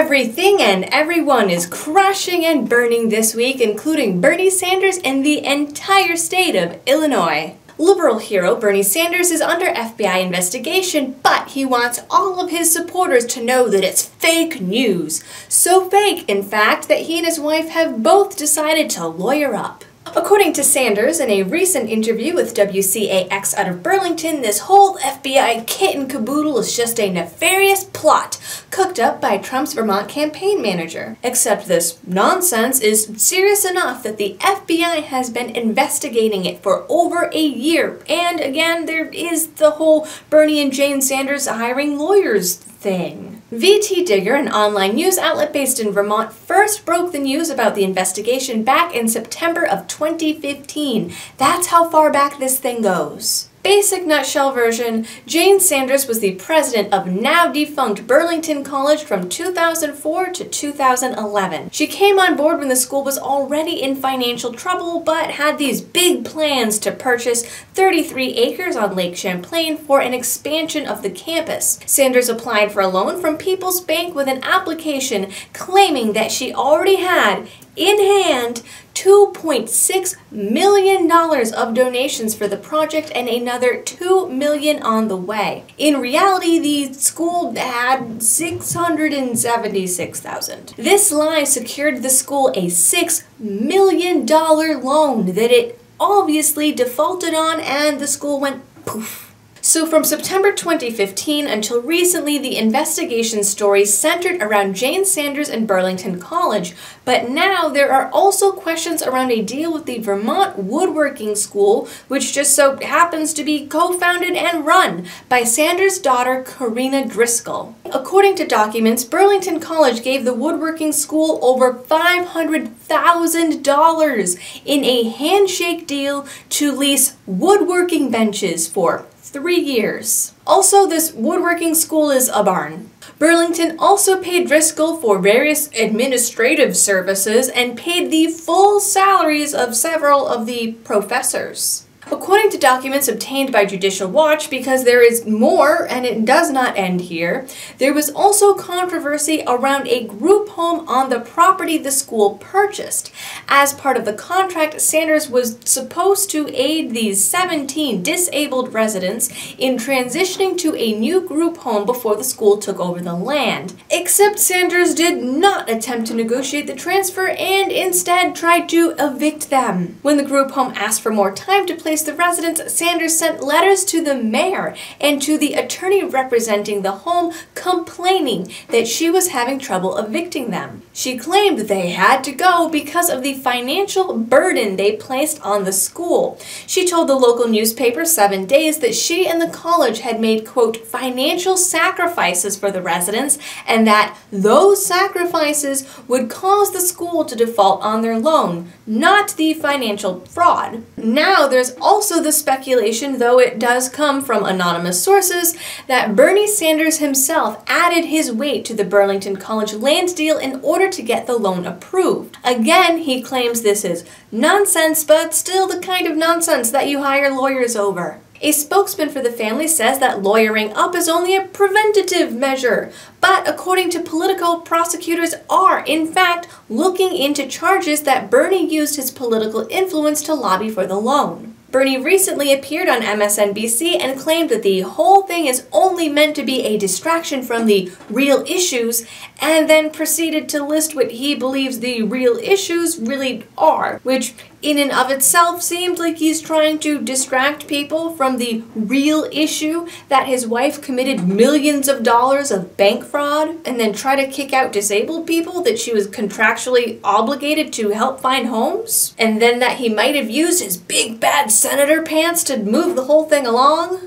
Everything and everyone is crashing and burning this week, including Bernie Sanders and the entire state of Illinois. Liberal hero Bernie Sanders is under FBI investigation, but he wants all of his supporters to know that it's fake news. So fake, in fact, that he and his wife have both decided to lawyer up. According to Sanders, in a recent interview with WCAX out of Burlington, this whole FBI kit and caboodle is just a nefarious plot cooked up by Trump's Vermont campaign manager. Except this nonsense is serious enough that the FBI has been investigating it for over a year. And again, there is the whole Bernie and Jane Sanders hiring lawyers thing. VT Digger, an online news outlet based in Vermont, first broke the news about the investigation back in September of 2015. That's how far back this thing goes. Basic nutshell version, Jane Sanders was the president of now-defunct Burlington College from 2004 to 2011. She came on board when the school was already in financial trouble, but had these big plans to purchase 33 acres on Lake Champlain for an expansion of the campus. Sanders applied for a loan from People's Bank with an application claiming that she already had, in hand, $2.6 million of donations for the project and another $2 million on the way. In reality, the school had $676,000. This lie secured the school a $6 million loan that it obviously defaulted on, and the school went poof. So from September 2015 until recently, the investigation story centered around Jane Sanders and Burlington College, but now there are also questions around a deal with the Vermont Woodworking School, which just so happens to be co-founded and run by Sanders' daughter, Karina Driscoll. According to documents, Burlington College gave the woodworking school over $500,000 in a handshake deal to lease woodworking benches for 3 years. Also, this woodworking school is a barn. Burlington also paid Driscoll for various administrative services and paid the full salaries of several of the professors. According to documents obtained by Judicial Watch, because there is more and it does not end here, there was also controversy around a group home on the property the school purchased. As part of the contract, Sanders was supposed to aid these 17 disabled residents in transitioning to a new group home before the school took over the land. Except Sanders did not attempt to negotiate the transfer and instead tried to evict them. When the group home asked for more time to place the residents, Sanders sent letters to the mayor and to the attorney representing the home complaining that she was having trouble evicting them. She claimed they had to go because of the financial burden they placed on the school. She told the local newspaper 7 Days that she and the college had made, quote, financial sacrifices for the residents, and that those sacrifices would cause the school to default on their loan, not the financial fraud. Now there's also the speculation, though it does come from anonymous sources, that Bernie Sanders himself added his weight to the Burlington College land deal in order to get the loan approved. Again, he claims this is nonsense, but still the kind of nonsense that you hire lawyers over. A spokesman for the family says that lawyering up is only a preventative measure, but according to Politico, prosecutors are, in fact, looking into charges that Bernie used his political influence to lobby for the loan. Bernie recently appeared on MSNBC and claimed that the whole thing is only meant to be a distraction from the real issues, and then proceeded to list what he believes the real issues really are, which in and of itself seems like he's trying to distract people from the real issue that his wife committed millions of dollars of bank fraud, and then try to kick out disabled people that she was contractually obligated to help find homes, and then that he might have used his big bad senator pants to move the whole thing along.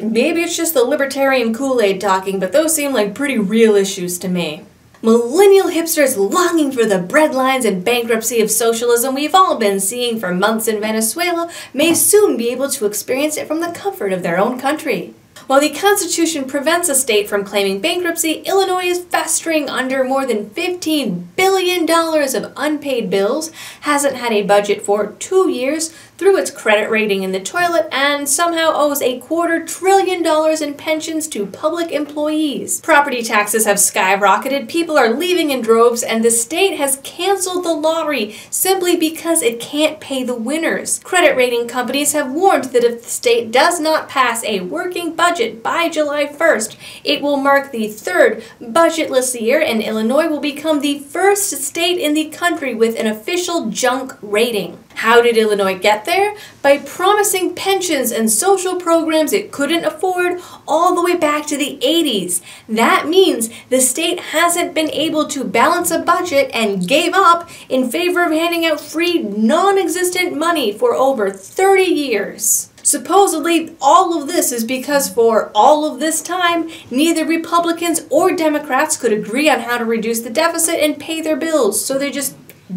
Maybe it's just the libertarian Kool-Aid talking, but those seem like pretty real issues to me. Millennial hipsters longing for the breadlines and bankruptcy of socialism we've all been seeing for months in Venezuela may soon be able to experience it from the comfort of their own country. While the Constitution prevents a state from claiming bankruptcy, Illinois is festering under more than $15 billion of unpaid bills, hasn't had a budget for 2 years, threw its credit rating in the toilet, and somehow owes $250 billion in pensions to public employees. Property taxes have skyrocketed, people are leaving in droves, and the state has canceled the lottery simply because it can't pay the winners. Credit rating companies have warned that if the state does not pass a working budget by July 1st, it will mark the third budgetless year, and Illinois will become the first state in the country with an official junk rating. How did Illinois get there? By promising pensions and social programs it couldn't afford all the way back to the 80s. That means the state hasn't been able to balance a budget and gave up in favor of handing out free, non-existent money for over 30 years. Supposedly, all of this is because for all of this time, neither Republicans or Democrats could agree on how to reduce the deficit and pay their bills, so they just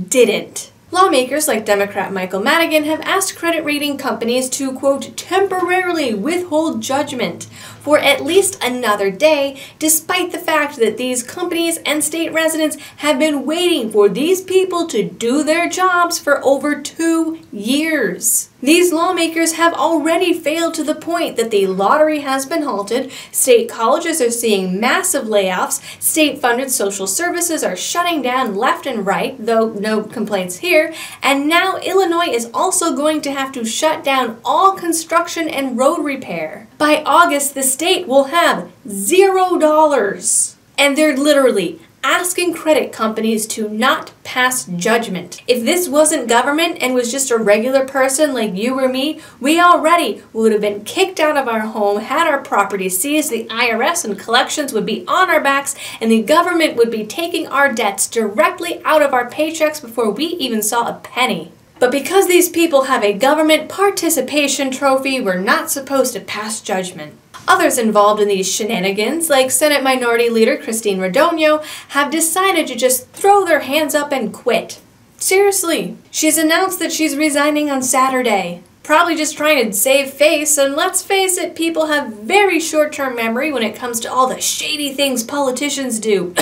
didn't. Lawmakers like Democrat Michael Madigan have asked credit rating companies to, quote, temporarily withhold judgment for at least another day, despite the fact that these companies and state residents have been waiting for these people to do their jobs for over 2 years. These lawmakers have already failed to the point that the lottery has been halted, state colleges are seeing massive layoffs, state-funded social services are shutting down left and right, though no complaints here, and now Illinois is also going to have to shut down all construction and road repair. By August, the state will have $0. And they're literally asking credit companies to not pass judgment. If this wasn't government and was just a regular person like you or me, we already would have been kicked out of our home, had our property seized, the IRS and collections would be on our backs, and the government would be taking our debts directly out of our paychecks before we even saw a penny. But because these people have a government participation trophy, we're not supposed to pass judgment. Others involved in these shenanigans, like Senate Minority Leader Christine Radogno, have decided to just throw their hands up and quit. Seriously, she's announced that she's resigning on Saturday. Probably just trying to save face, and let's face it, people have very short-term memory when it comes to all the shady things politicians do.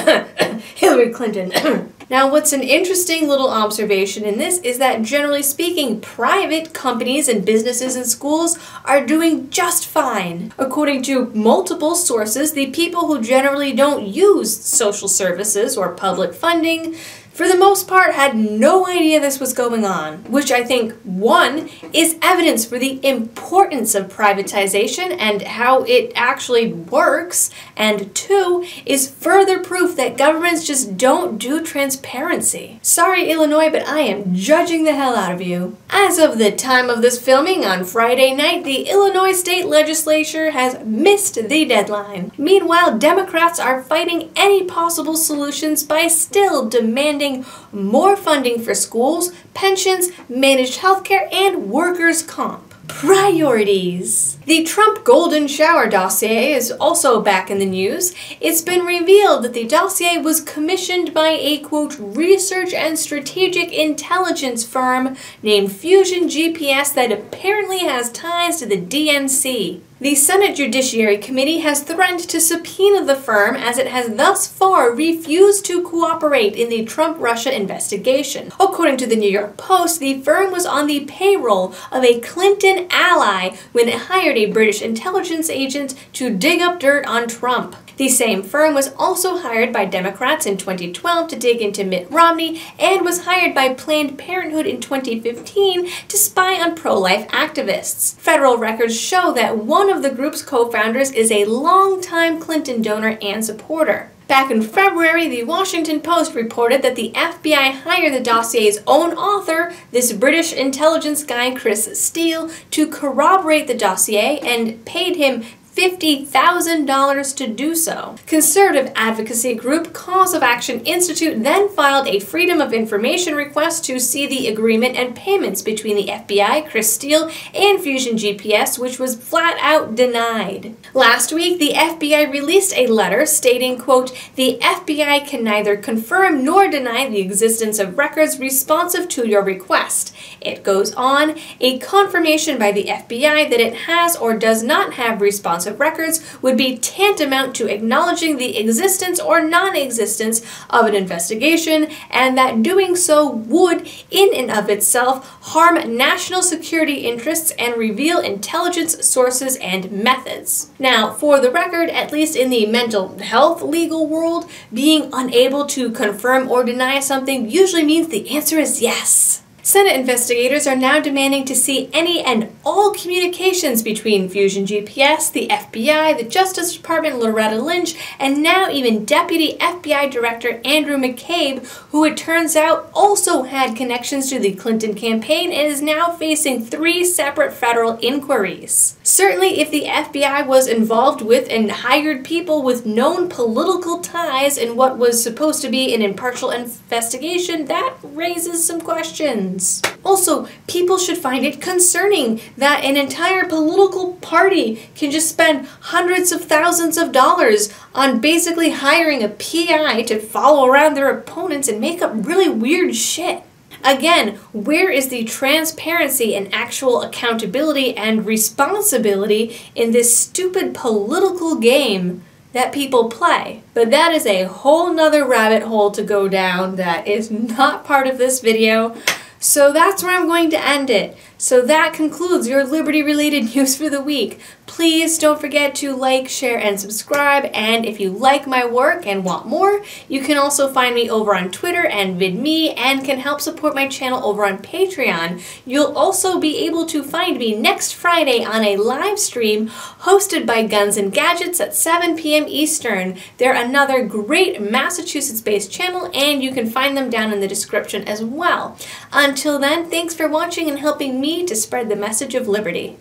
Hillary Clinton. Now, what's an interesting little observation in this is that, generally speaking, private companies and businesses and schools are doing just fine. According to multiple sources, the people who generally don't use social services or public funding, for the most part, had no idea this was going on, which I think, one, is evidence for the importance of privatization and how it actually works, and two, is further proof that governments just don't do transparency. Sorry, Illinois, but I am judging the hell out of you. As of the time of this filming on Friday night, the Illinois State Legislature has missed the deadline. Meanwhile, Democrats are fighting any possible solutions by still demanding more funding for schools, pensions, managed healthcare, and workers' comp. Priorities. The Trump Golden Shower dossier is also back in the news. It's been revealed that the dossier was commissioned by a, quote, research and strategic intelligence firm named Fusion GPS that apparently has ties to the DNC. The Senate Judiciary Committee has threatened to subpoena the firm as it has thus far refused to cooperate in the Trump-Russia investigation. According to the New York Post, the firm was on the payroll of a Clinton ally when it hired a British intelligence agent to dig up dirt on Trump. The same firm was also hired by Democrats in 2012 to dig into Mitt Romney and was hired by Planned Parenthood in 2015 to spy on pro-life activists. Federal records show that one of the group's co-founders is a longtime Clinton donor and supporter. Back in February, the Washington Post reported that the FBI hired the dossier's own author, this British intelligence guy Chris Steele, to corroborate the dossier and paid him $50,000 to do so. Conservative advocacy group Cause of Action Institute then filed a Freedom of Information request to see the agreement and payments between the FBI, Chris Steele, and Fusion GPS, which was flat out denied. Last week, the FBI released a letter stating, quote, the FBI can neither confirm nor deny the existence of records responsive to your request. It goes on, a confirmation by the FBI that it has or does not have responsive records would be tantamount to acknowledging the existence or non-existence of an investigation, and that doing so would, in and of itself, harm national security interests and reveal intelligence sources and methods. Now, for the record, at least in the mental health legal world, being unable to confirm or deny something usually means the answer is yes. Senate investigators are now demanding to see any and all communications between Fusion GPS, the FBI, the Justice Department, Loretta Lynch, and now even Deputy FBI Director Andrew McCabe, who it turns out also had connections to the Clinton campaign and is now facing 3 separate federal inquiries. Certainly, if the FBI was involved with and hired people with known political ties in what was supposed to be an impartial investigation, that raises some questions. Also, people should find it concerning that an entire political party can just spend hundreds of thousands of dollars on basically hiring a PI to follow around their opponents and make up really weird shit. Again, where is the transparency and actual accountability and responsibility in this stupid political game that people play? But that is a whole nother rabbit hole to go down that is not part of this video. So that's where I'm going to end it. So that concludes your Liberty-related news for the week. Please don't forget to like, share, and subscribe. And if you like my work and want more, you can also find me over on Twitter and VidMe, and can help support my channel over on Patreon. You'll also be able to find me next Friday on a live stream hosted by Guns and Gadgets at 7 p.m. Eastern. They're another great Massachusetts-based channel, and you can find them down in the description as well. Until then, thanks for watching and helping me to spread the message of liberty.